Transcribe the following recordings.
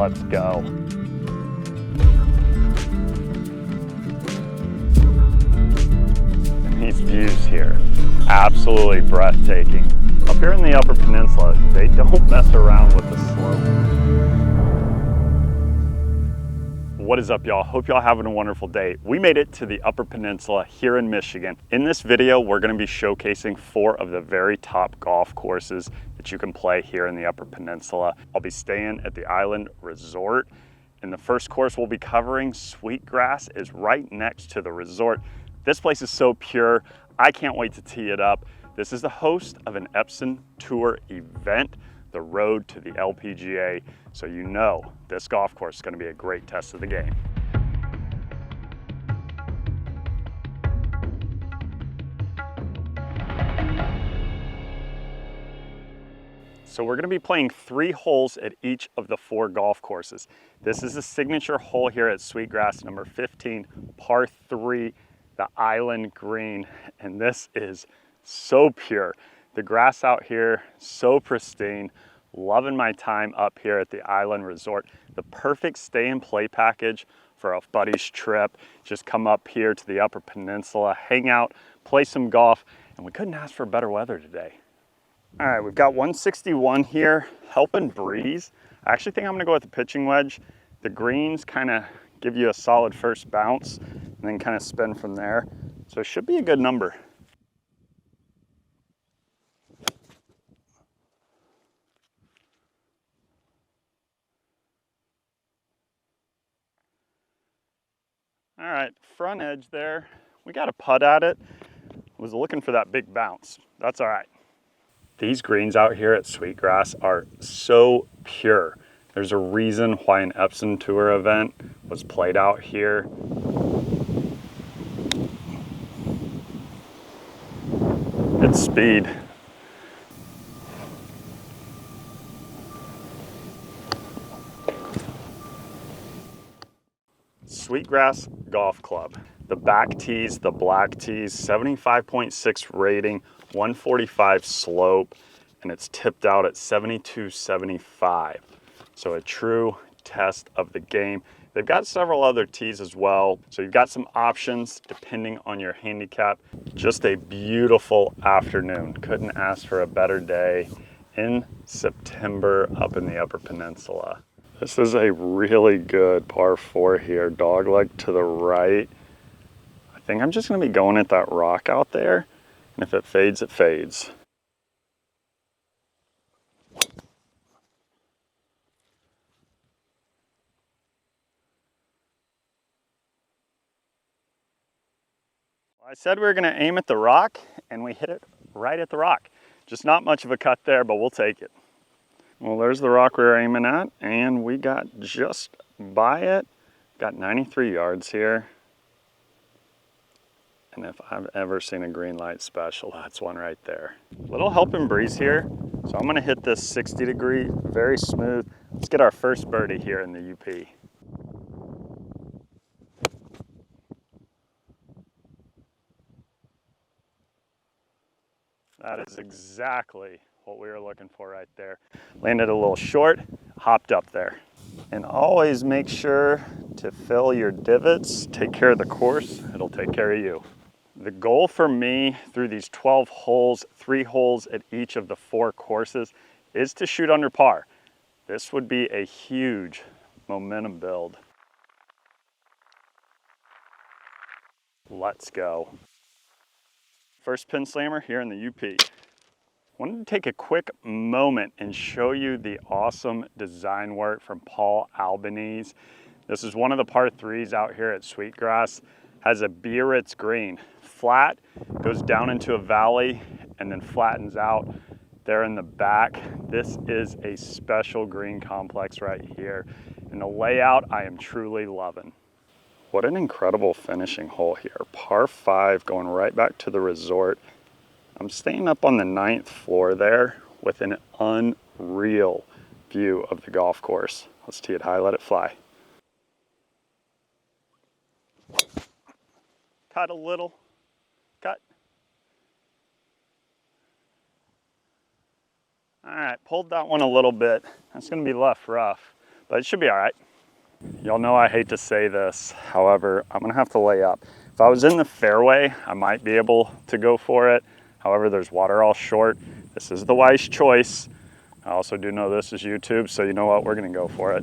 Let's go. And these views here, absolutely breathtaking. Up here in the Upper Peninsula, they don't mess around with the slope. What is up, y'all? Hope y'all having a wonderful day. We made it to the Upper Peninsula here in Michigan. In this video, we're gonna be showcasing 4 of the very top golf courses that you can play here in the Upper Peninsula. I'll be staying at the Island Resort. And the first course we'll be covering, Sweetgrass, is right next to the resort. This place is so pure. I can't wait to tee it up. This is the host of an Epson Tour event, the Road to the LPGA. So you know this golf course is going to be a great test of the game. So we're going to be playing 3 holes at each of the 4 golf courses. This is the signature hole here at Sweetgrass, number 15, par 3, the Island Green. And this is so pure. The grass out here, so pristine. Loving my time up here at the Island Resort. The perfect stay and play package for a buddy's trip. Just come up here to the Upper Peninsula, hang out, play some golf, and we couldn't ask for better weather today. All right, we've got 161 here, helping breeze. I actually think I'm gonna go with the pitching wedge. The greens kind of give you a solid first bounce and then kind of spin from there. So it should be a good number. All right, front edge there. We got a putt at it. Was looking for that big bounce. That's all right. These greens out here at Sweetgrass are so pure. There's a reason why an Epson Tour event was played out here. It's speed. Sweetgrass Golf Club. The back tees, the black tees, 75.6 rating, 145 slope, and it's tipped out at 72.75. So a true test of the game. They've got several other tees as well, so you've got some options depending on your handicap. Just a beautiful afternoon. Couldn't ask for a better day in September up in the Upper Peninsula. This is a really good par 4 here, dogleg to the right. I think I'm just gonna be going at that rock out there, and if it fades, it fades. I said we were gonna aim at the rock, and we hit it right at the rock. Just not much of a cut there, but we'll take it. Well, there's the rock we were aiming at, and we got just by it. Got 93 yards here. And if I've ever seen a green light special, that's one right there. Little helping breeze here. So I'm gonna hit this 60 degree, very smooth. Let's get our first birdie here in the UP. That is exactly what we were looking for right there. Landed a little short, hopped up there. And always make sure to fill your divots, take care of the course, it'll take care of you. The goal for me through these 12 holes, 3 holes at each of the 4 courses, is to shoot under par. This would be a huge momentum build. Let's go. First pin slammer here in the UP. Wanted to take a quick moment and show you the awesome design work from Paul Albanese. This is one of the par 3s out here at Sweetgrass. Has a Biarritz green, flat, goes down into a valley and then flattens out there in the back. This is a special green complex right here. And the layout I am truly loving. What an incredible finishing hole here. Par 5 going right back to the resort. I'm staying up on the 9th floor there with an unreal view of the golf course. Let's tee it high, let it fly. Cut a little, cut. All right, pulled that one a little bit. That's gonna be left rough, but it should be all right. Y'all know I hate to say this, however, I'm gonna have to lay up. If I was in the fairway, I might be able to go for it. However, there's water all short. This is the wise choice. I also do know this is YouTube, so you know what, we're gonna go for it.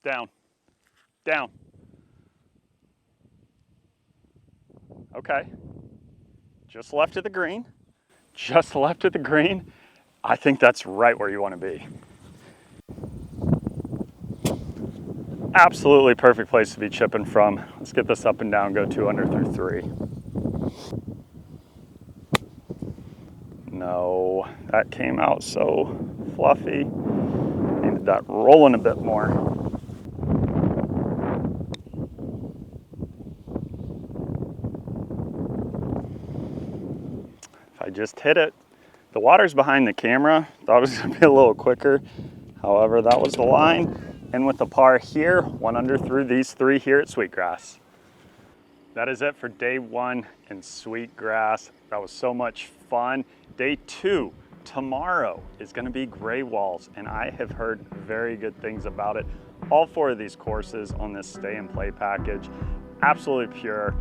Down, down. Okay, just left of the green, just left of the green. I think that's right where you wanna be. Absolutely perfect place to be chipping from. Let's get this up and down, go 2 under through 3. No, that came out so fluffy. Needed that rolling a bit more. If I just hit it, the water's behind the camera. Thought it was gonna be a little quicker. However, that was the line. And with the par here, 1 under through these 3 here at Sweetgrass. That is it for day 1 in Sweetgrass. That was so much fun. Day 2, tomorrow, is gonna be Gray Walls, and I have heard very good things about it. All 4 of these courses on this stay and play package, absolutely pure.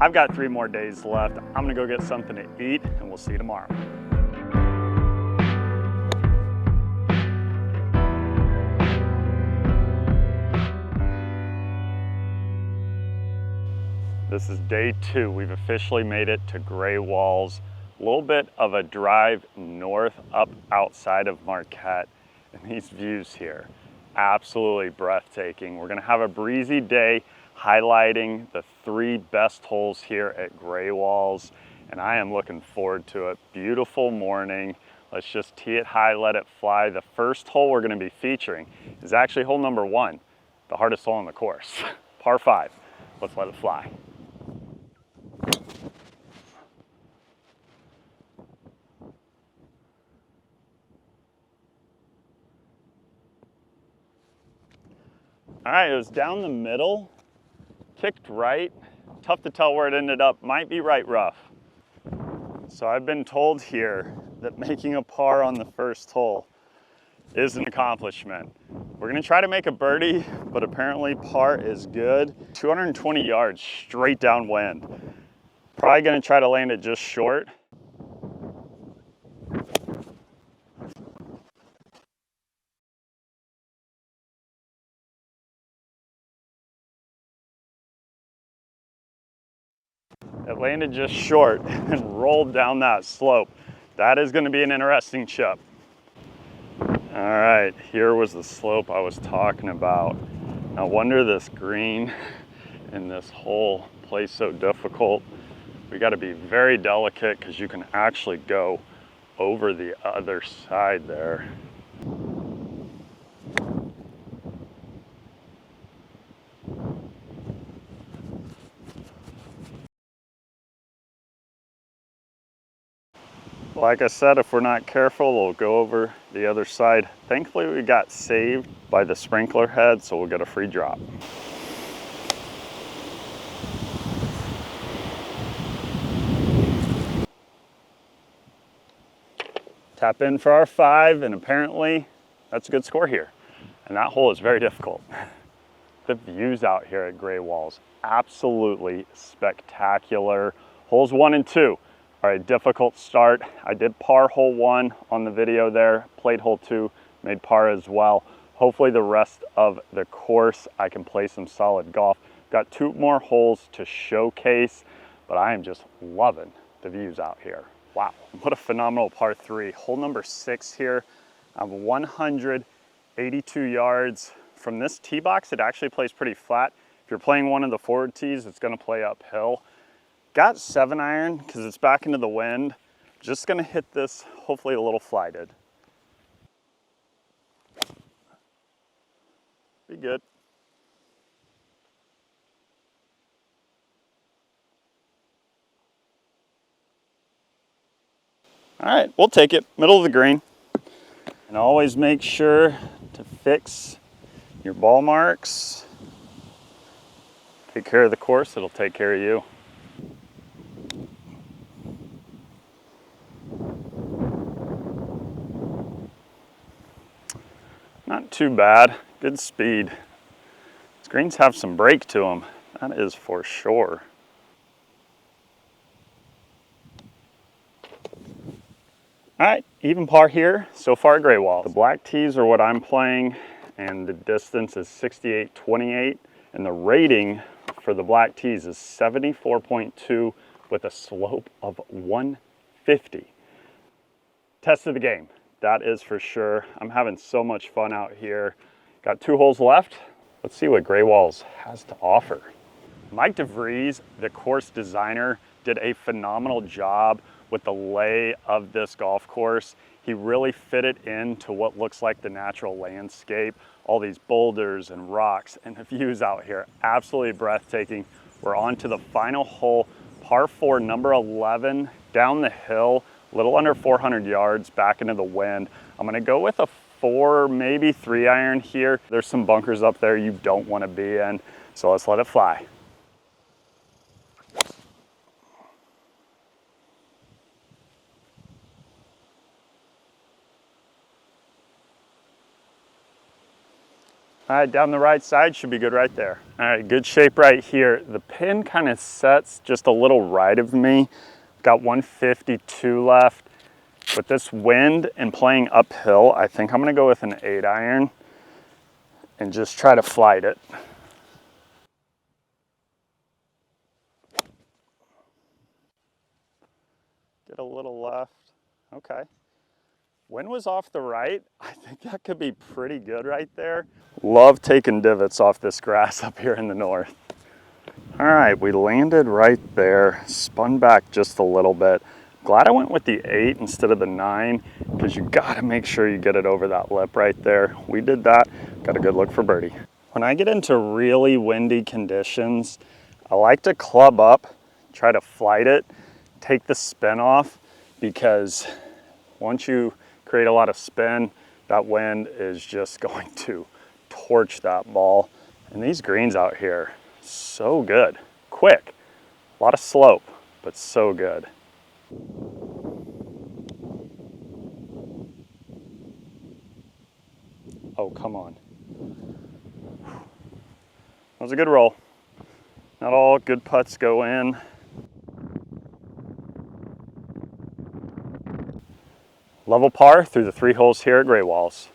I've got 3 more days left. I'm gonna go get something to eat, and we'll see you tomorrow. This is day 2. We've officially made it to Gray Walls. A little bit of a drive north up outside of Marquette. And these views here, absolutely breathtaking. We're gonna have a breezy day highlighting the 3 best holes here at Gray Walls. And I am looking forward to it. Beautiful morning. Let's just tee it high, let it fly. The first hole we're gonna be featuring is actually hole number 1, the hardest hole on the course, par 5. Let's let it fly. All right, it was down the middle, kicked right. Tough to tell where it ended up, might be right rough. So I've been told here that making a par on the first hole is an accomplishment. We're gonna try to make a birdie, but apparently par is good. 220 yards straight downwind. Probably gonna try to land it just short. It landed just short and rolled down that slope. That is gonna be an interesting chip. All right, here was the slope I was talking about. No wonder this green and this hole plays so difficult. We gotta be very delicate because you can actually go over the other side there. Like I said, if we're not careful, we'll go over the other side. Thankfully, we got saved by the sprinkler head, so we'll get a free drop. Tap in for our 5, and apparently that's a good score here. And that hole is very difficult. The views out here at Gray Walls, absolutely spectacular. Holes 1 and 2 are a difficult start. I did par hole 1 on the video there, played hole 2, made par as well. Hopefully the rest of the course I can play some solid golf. Got 2 more holes to showcase, but I am just loving the views out here. Wow, what a phenomenal par 3. Hole number 6 here. I'm 182 yards. From this tee box, it actually plays pretty flat. If you're playing one of the forward tees, it's gonna play uphill. Got 7-iron because it's back into the wind. Just gonna hit this, hopefully a little flighted. Be good. All right, we'll take it, middle of the green. And always make sure to fix your ball marks. Take care of the course, it'll take care of you. too bad. Good speed. These greens have some break to them. That is for sure. All right, even par here. So far, gray wall. The black tees are what I'm playing, and the distance is 68.28, and the rating for the black tees is 74.2 with a slope of 150. Test of the game, that is for sure. I'm having so much fun out here. Got 2 holes left. Let's see what Gray Walls has to offer. Mike DeVries, the course designer, did a phenomenal job with the lay of this golf course. He really fit it into what looks like the natural landscape, all these boulders and rocks, and the views out here, absolutely breathtaking. We're on to the final hole, par 4, number 11, down the hill, a little under 400 yards back into the wind. I'm gonna go with a 4, maybe 3 iron here. There's some bunkers up there you don't wanna be in, so let's let it fly. All right, down the right side should be good right there. All right, good shape right here. The pin kind of sets just a little right of me. Got 152 left. With this wind and playing uphill, I think I'm gonna go with an 8 iron and just try to flight it. Get a little left, okay. Wind was off the right. I think that could be pretty good right there. Love taking divots off this grass up here in the north. All right, we landed right there, spun back just a little bit. Glad I went with the 8 instead of the 9, because you gotta make sure you get it over that lip right there. We did that, got a good look for birdie. When I get into really windy conditions, I like to club up, try to flight it, take the spin off, because once you create a lot of spin, that wind is just going to torch that ball. And these greens out here, so good. Quick, a lot of slope, but so good. Oh, come on. That was a good roll. Not all good putts go in. Level par through the 3 holes here at Gray Walls.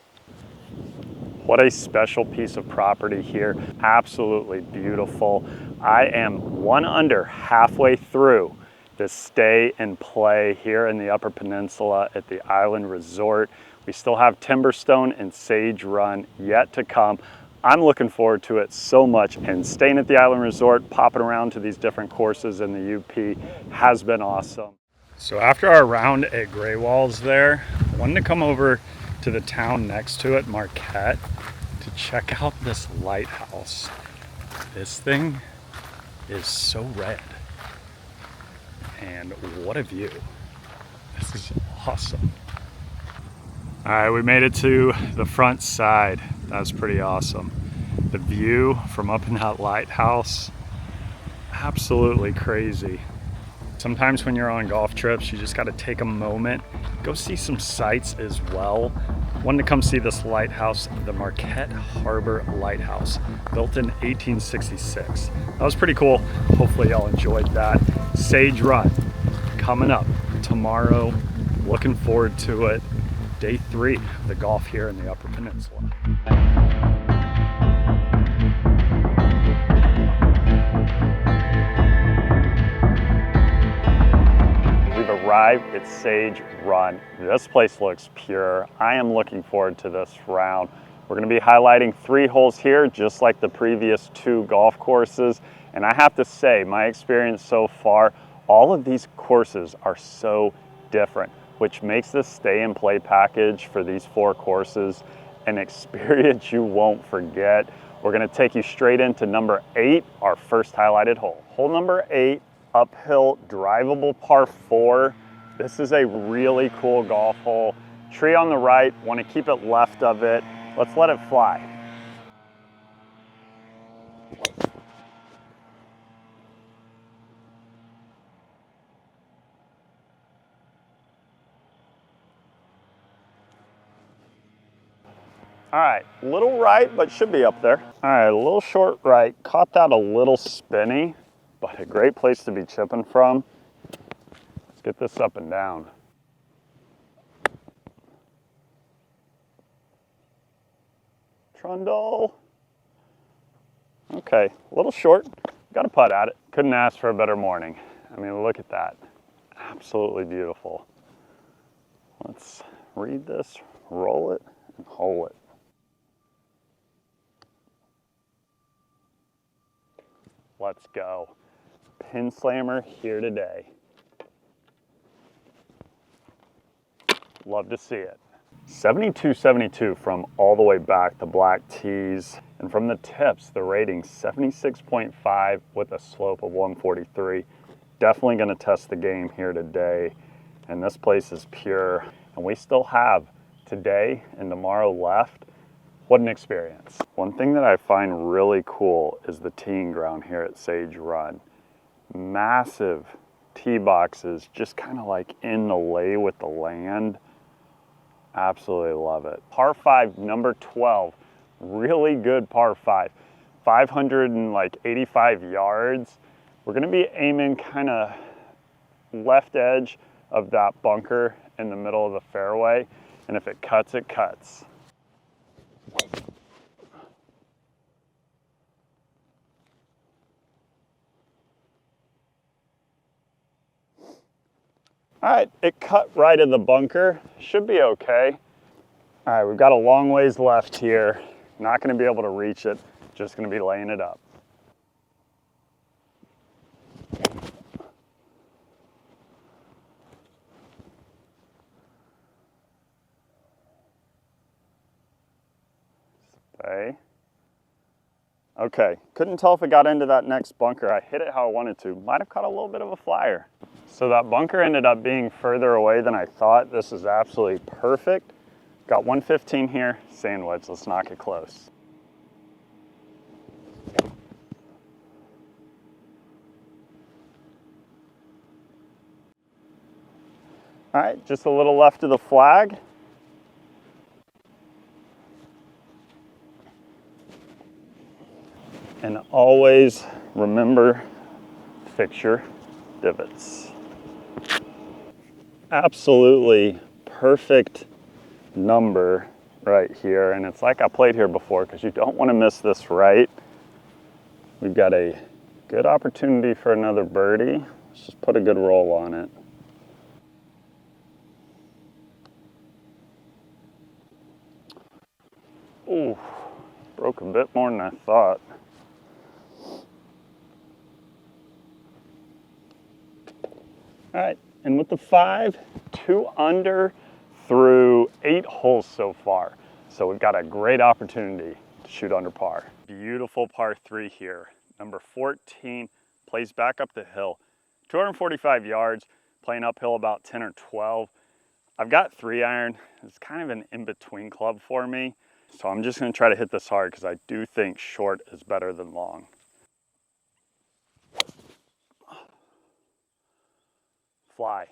What a special piece of property here. Absolutely beautiful. I am 1 under halfway through this stay and play here in the Upper Peninsula at the Island Resort. We still have Timberstone and Sage Run yet to come. I'm looking forward to it so much, and staying at the Island Resort, popping around to these different courses in the UP has been awesome. So after our round at Gray Walls there, I wanted to come over to the town next to it, Marquette, to check out this lighthouse. This thing is so red. And what a view. This is awesome. All right, we made it to the front side. That was pretty awesome. The view from up in that lighthouse, absolutely crazy. Sometimes when you're on golf trips, you just got to take a moment, go see some sights as well. Wanted to come see this lighthouse, the Marquette Harbor Lighthouse, built in 1866. That was pretty cool. Hopefully y'all enjoyed that. Sage Run coming up tomorrow. Looking forward to it. Day 3 of the golf here in the Upper Peninsula. Arrived at Sage Run. This place looks pure. I am looking forward to this round. We're going to be highlighting 3 holes here, just like the previous 2 golf courses. And I have to say, my experience so far, all of these courses are so different, which makes this stay and play package for these 4 courses an experience you won't forget. We're going to take you straight into number 8, our first highlighted hole. Hole number 8, uphill, drivable par 4. This is a really cool golf hole. Tree on the right, want to keep it left of it. Let's let it fly. All right, little right, but should be up there. All right, a little short right. Caught that a little spinny, but a great place to be chipping from. Let's get this up and down. Trundle. Okay, a little short. Got a putt at it. Couldn't ask for a better morning. I mean, look at that. Absolutely beautiful. Let's read this, roll it, and hole it. Let's go. Pin slammer here today. Love to see it. 72-72 from all the way back, the black tees. And from the tips, the rating 76.5 with a slope of 143. Definitely gonna test the game here today. And this place is pure. And we still have today and tomorrow left. What an experience. One thing that I find really cool is the teeing ground here at Sage Run. Massive tee boxes, just kind of like in the lay with the land. Absolutely love it. Par 5, number 12, really good par 5. 585 yards. We're gonna be aiming kind of left edge of that bunker in the middle of the fairway. And if it cuts, it cuts. All right, it cut right in the bunker. Should be okay. All right, we've got a long ways left here. Not gonna be able to reach it. Just gonna be laying it up. Okay, couldn't tell if it got into that next bunker. I hit it how I wanted to. Might have caught a little bit of a flyer. So that bunker ended up being further away than I thought. This is absolutely perfect. Got 115 here, sandwich. Let's knock it close. All right, just a little left of the flag. And always remember, fix your divots. Absolutely perfect number right here. And it's like I played here before because you don't want to miss this right. We've got a good opportunity for another birdie. Let's just put a good roll on it. Ooh, broke a bit more than I thought. All right, and with the 5, 2 under through 8 holes so far. So we've got a great opportunity to shoot under par. Beautiful par 3 here. Number 14 plays back up the hill. 245 yards, playing uphill about 10 or 12. I've got 3-iron. It's kind of an in-between club for me. So I'm just gonna try to hit this hard because I do think short is better than long. Fly.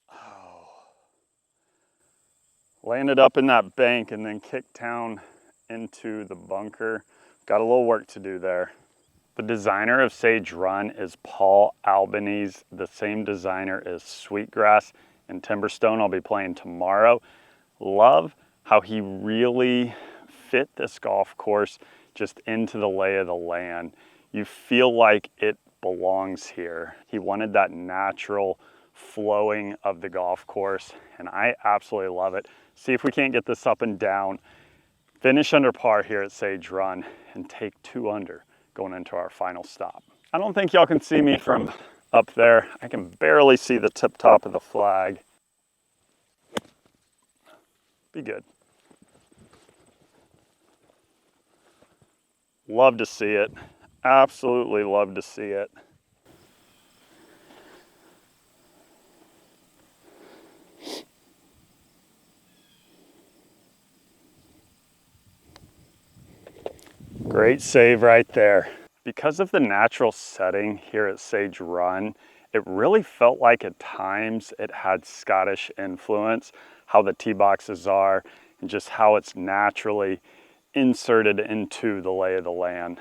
Oh. Landed up in that bank and then kicked down into the bunker. Got a little work to do there. The designer of Sage Run is Paul Albanese, the same designer as Sweetgrass and Timberstone I'll be playing tomorrow. Love how he really fit this golf course just into the lay of the land. You feel like it belongs here. He wanted that natural flowing of the golf course, and I absolutely love it. See if we can't get this up and down. Finish under par here at Sage Run and take 2 under going into our final stop. I don't think y'all can see me from up there. I can barely see the tip top of the flag. Be good. Love to see it. Absolutely love to see it. Great save right there. Because of the natural setting here at Sage Run It really felt like at times it had Scottish influence, how the tee boxes are, and just how it's naturally inserted into the lay of the land.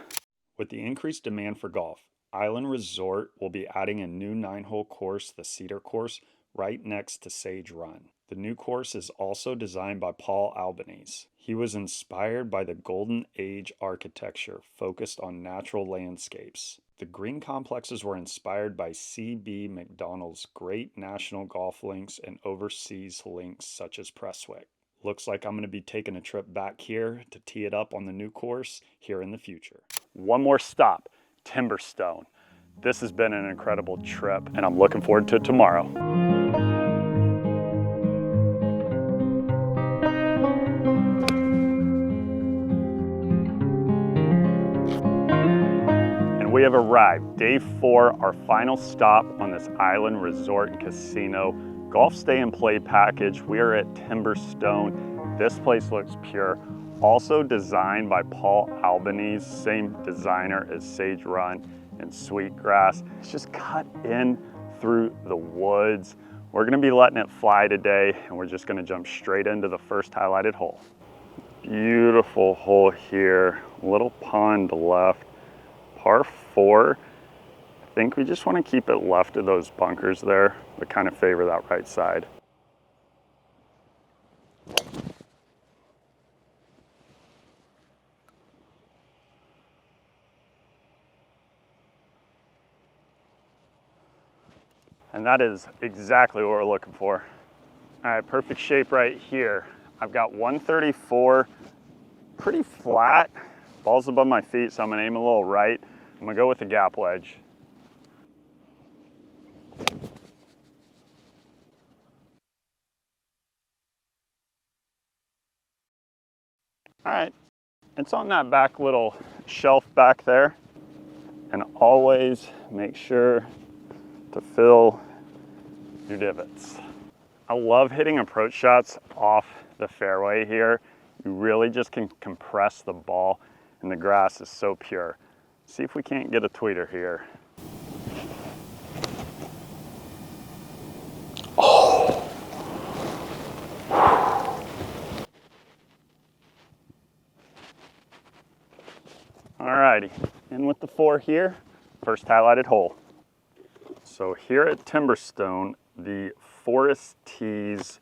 With the increased demand for golf, Island Resort will be adding a new 9-hole course, the Cedar Course, right next to Sage Run. The new course is also designed by Paul Albanese. He was inspired by the Golden Age architecture focused on natural landscapes. The green complexes were inspired by C.B. Macdonald's great national golf links and overseas links such as Prestwick. Looks like I'm going to be taking a trip back here to tee it up on the new course here in the future. One more stop, Timberstone. This has been an incredible trip, and I'm looking forward to tomorrow. And we have arrived, day 4, our final stop on this Island Resort and Casino Golf Stay and Play package. We are at Timberstone. This place looks pure. Also designed by Paul Albanese, same designer as Sage Run and Sweetgrass. It's just cut in through the woods. We're gonna be letting it fly today, and we're just gonna jump straight into the first highlighted hole. Beautiful hole here, little pond left, par 4. I think we just wanna keep it left of those bunkers there, but kind of favor that right side. And that is exactly what we're looking for. All right, perfect shape right here. I've got 134, pretty flat. Ball's above my feet, so I'm gonna aim a little right. I'm gonna go with the gap wedge. All right, it's on that back little shelf back there. And always make sure to fill your divots. I love hitting approach shots off the fairway here. You really just can compress the ball, and the grass is so pure. See if we can't get a tweeter here. Oh. Alrighty, in with the 4 here, first highlighted hole. So here at Timberstone, the Forest tees,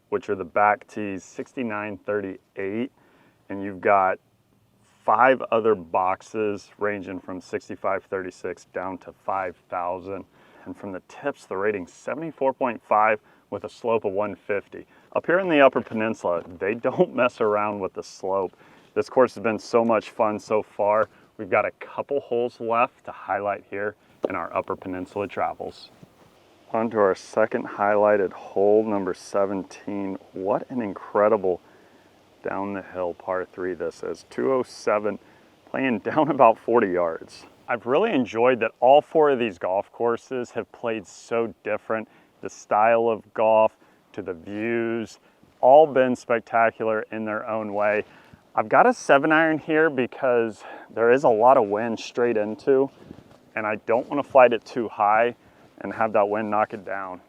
which are the back tees, 6938, and you've got 5 other boxes ranging from 6536 down to 5000. And from the tips, the rating's 74.5 with a slope of 150. Up here in the Upper Peninsula, they don't mess around with the slope. This course has been so much fun so far. We've got a couple holes left to highlight here in our Upper Peninsula travels. On to our second highlighted hole, number 17. What an incredible down the hill par 3 this is. 207, playing down about 40 yards. I've really enjoyed that all 4 of these golf courses have played so different. The style of golf to the views, all been spectacular in their own way. I've got a 7-iron here because there is a lot of wind straight into, and I don't want to flight it too high and have that wind knock it down.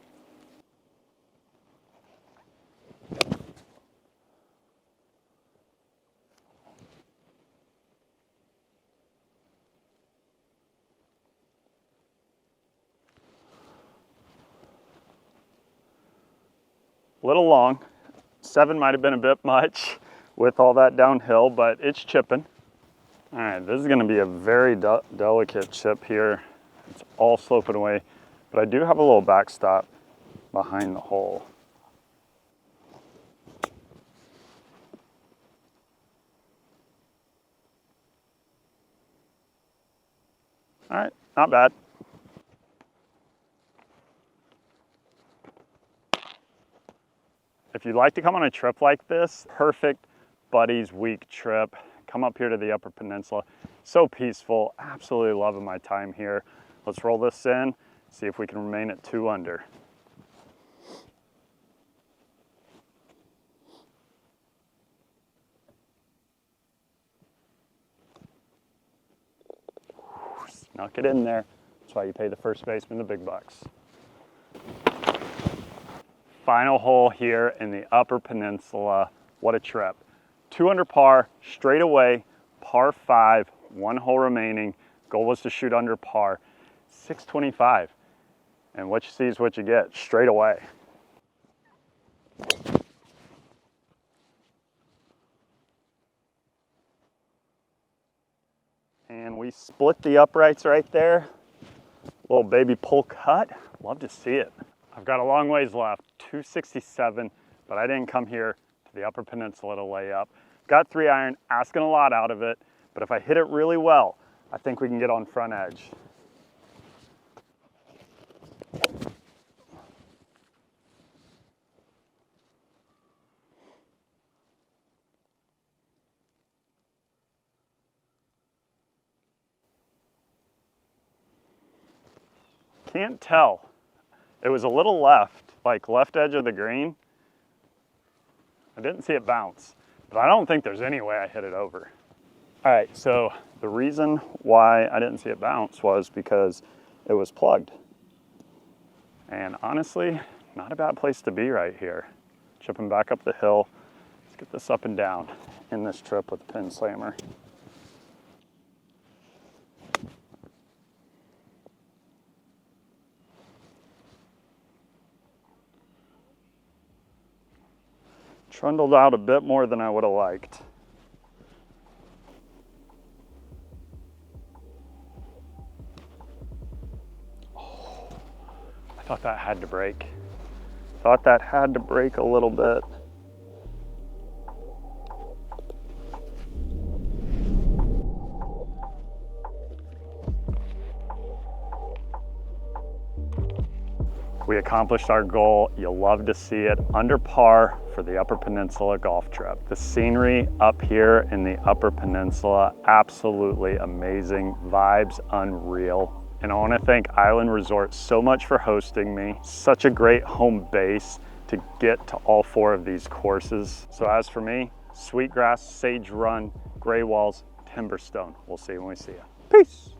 A little long. 7 might have been a bit much with all that downhill, but it's chipping. All right, this is gonna be a very delicate chip here. It's all sloping away, but I do have a little backstop behind the hole. All right, not bad. If you'd like to come on a trip like this, perfect buddies week trip. Come up here to the Upper Peninsula. So peaceful, absolutely loving my time here. Let's roll this in, see if we can remain at 2 under. Snuck it in there. That's why you pay the first baseman the big bucks. Final hole here in the Upper Peninsula. What a trip. 2 under par, straight away, par 5, 1 hole remaining. Goal was to shoot under par, 625. And what you see is what you get, straight away. And we split the uprights right there. Little baby pull cut, love to see it. I've got a long ways left, 267, but I didn't come here to the Upper Peninsula to lay up. Got 3 iron, asking a lot out of it, but if I hit it really well, I think we can get on front edge. Can't tell. It was a little left, like left edge of the green. I didn't see it bounce, but I don't think there's any way I hit it over. All right, so the reason why I didn't see it bounce was because it was plugged. And honestly, not a bad place to be right here. Chipping back up the hill. Let's get this up and down in this trip with the pin slammer. Trundled out a bit more than I would have liked. Oh, I thought that had to break. Thought that had to break a little bit. We accomplished our goal. You'll love to see it. Under par for the Upper Peninsula golf trip. The scenery up here in the Upper Peninsula, absolutely amazing. Vibes unreal. And I want to thank Island Resort so much for hosting me. Such a great home base to get to all 4 of these courses. So as for me, Sweetgrass, Sage Run, Gray Walls, Timberstone. We'll see you when we see you. Peace.